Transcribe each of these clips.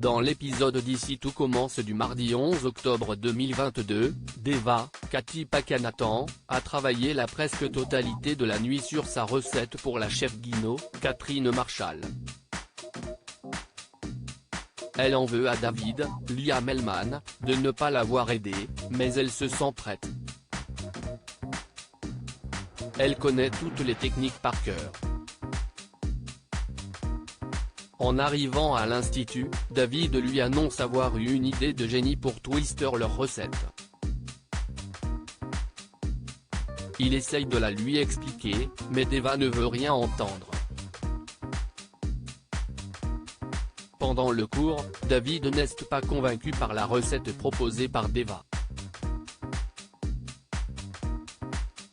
Dans l'épisode d'ici tout commence du mardi 11 octobre 2022, Deva, Cathy Pakanathan, a travaillé la presque totalité de la nuit sur sa recette pour la chef Guino, Catherine Marshall. Elle en veut à David, Liam Hellman, de ne pas l'avoir aidée, mais elle se sent prête. Elle connaît toutes les techniques par cœur. En arrivant à l'institut, David lui annonce avoir eu une idée de génie pour twister leur recette. Il essaye de la lui expliquer, mais Deva ne veut rien entendre. Pendant le cours, David n'est pas convaincu par la recette proposée par Deva.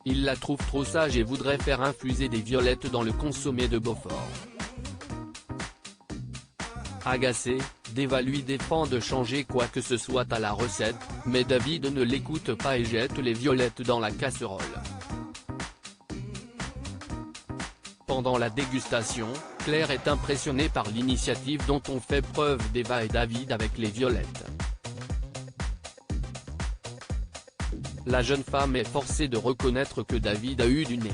Il la trouve trop sage et voudrait faire infuser des violettes dans le consommé de Beaufort. Agacé, Deva lui défend de changer quoi que ce soit à la recette, mais David ne l'écoute pas et jette les violettes dans la casserole. Pendant la dégustation, Claire est impressionnée par l'initiative dont ont fait preuve Deva et David avec les violettes. La jeune femme est forcée de reconnaître que David a eu du nez.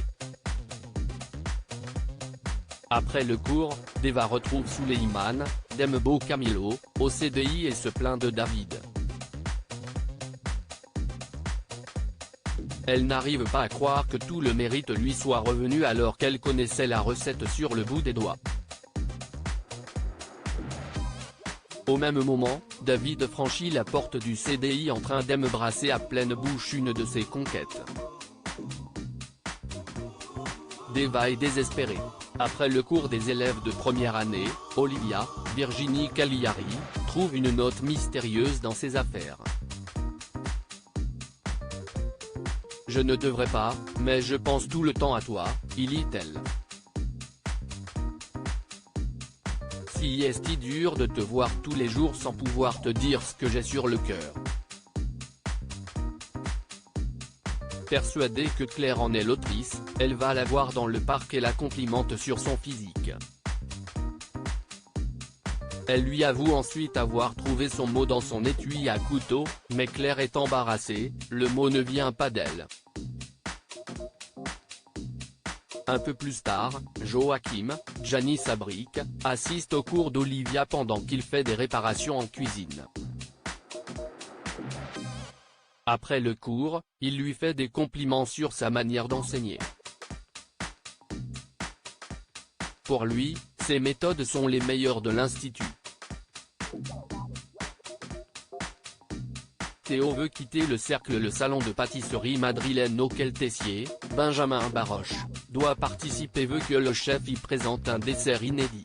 Après le cours, Deva retrouve Suleiman, Dembo Camilo, au CDI et se plaint de David. Elle n'arrive pas à croire que tout le mérite lui soit revenu alors qu'elle connaissait la recette sur le bout des doigts. Au même moment, David franchit la porte du CDI en train d'embrasser à pleine bouche une de ses conquêtes. Deva est désespérée. Après le cours des élèves de première année, Olivia, Virginie Cagliari, trouve une note mystérieuse dans ses affaires. « Je ne devrais pas, mais je pense tout le temps à toi », y lit-elle. « Si est dur de te voir tous les jours sans pouvoir te dire ce que j'ai sur le cœur. » Persuadée que Claire en est l'autrice, elle va la voir dans le parc et la complimente sur son physique. Elle lui avoue ensuite avoir trouvé son mot dans son étui à couteau, mais Claire est embarrassée, le mot ne vient pas d'elle. Un peu plus tard, Joachim, Janice Abric, assiste au cours d'Olivia pendant qu'il fait des réparations en cuisine. Après le cours, il lui fait des compliments sur sa manière d'enseigner. Pour lui, ses méthodes sont les meilleures de l'institut. Théo veut quitter le cercle. Le salon de pâtisserie madrilène auquel Tessier, Benjamin Baroche, doit participer veut que le chef y présente un dessert inédit.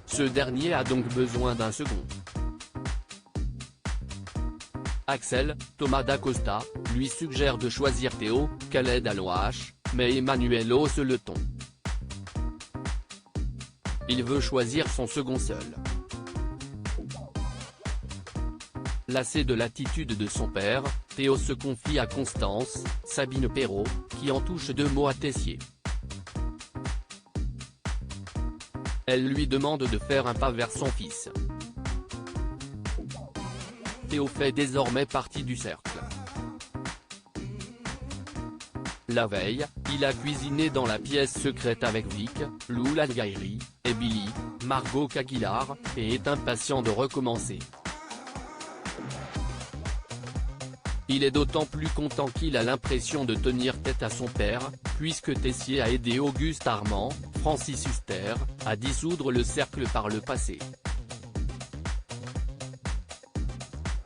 Ce dernier a donc besoin d'un second. Axel, Thomas Dacosta, lui suggère de choisir Théo, Khaled Alouache, mais Emmanuel hausse le ton. Il veut choisir son second seul. Lassé de l'attitude de son père, Théo se confie à Constance, Sabine Perrault, qui en touche deux mots à Tessier. Elle lui demande de faire un pas vers son fils. Théo fait désormais partie du cercle. La veille, il a cuisiné dans la pièce secrète avec Vic, Lou Lalgairi, et Billy, Margot Caguilar, et est impatient de recommencer. Il est d'autant plus content qu'il a l'impression de tenir tête à son père, puisque Tessier a aidé Auguste Armand, Francis Huster, à dissoudre le cercle par le passé.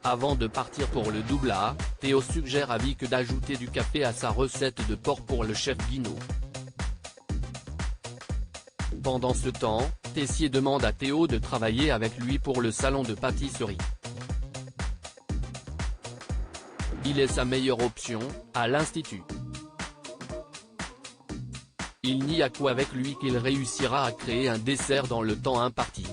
Avant de partir pour le double A, Théo suggère à Vic d'ajouter du café à sa recette de porc pour le chef Guino. Pendant ce temps, Tessier demande à Théo de travailler avec lui pour le salon de pâtisserie. Il est sa meilleure option, à l'institut. Il n'y a qu'avec lui qu'il réussira à créer un dessert dans le temps imparti.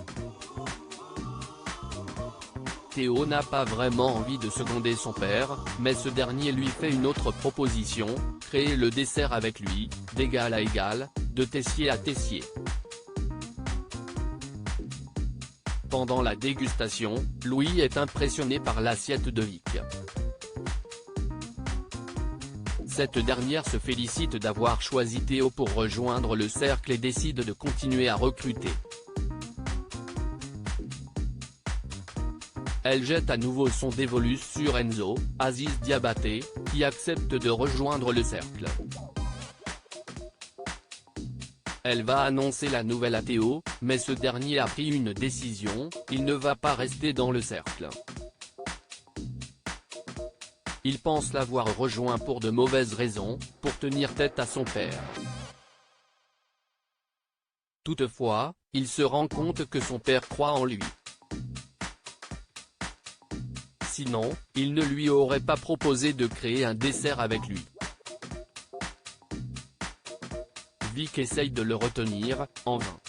Théo n'a pas vraiment envie de seconder son père, mais ce dernier lui fait une autre proposition, créer le dessert avec lui, d'égal à égal, de Tessier à Tessier. Pendant la dégustation, Louis est impressionné par l'assiette de Vic. Cette dernière se félicite d'avoir choisi Théo pour rejoindre le cercle et décide de continuer à recruter. Elle jette à nouveau son dévolu sur Enzo, Aziz Diabaté, qui accepte de rejoindre le cercle. Elle va annoncer la nouvelle à Théo, mais ce dernier a pris une décision, il ne va pas rester dans le cercle. Il pense l'avoir rejoint pour de mauvaises raisons, pour tenir tête à son père. Toutefois, il se rend compte que son père croit en lui. Sinon, il ne lui aurait pas proposé de créer un dessert avec lui. Vic essaye de le retenir, en vain.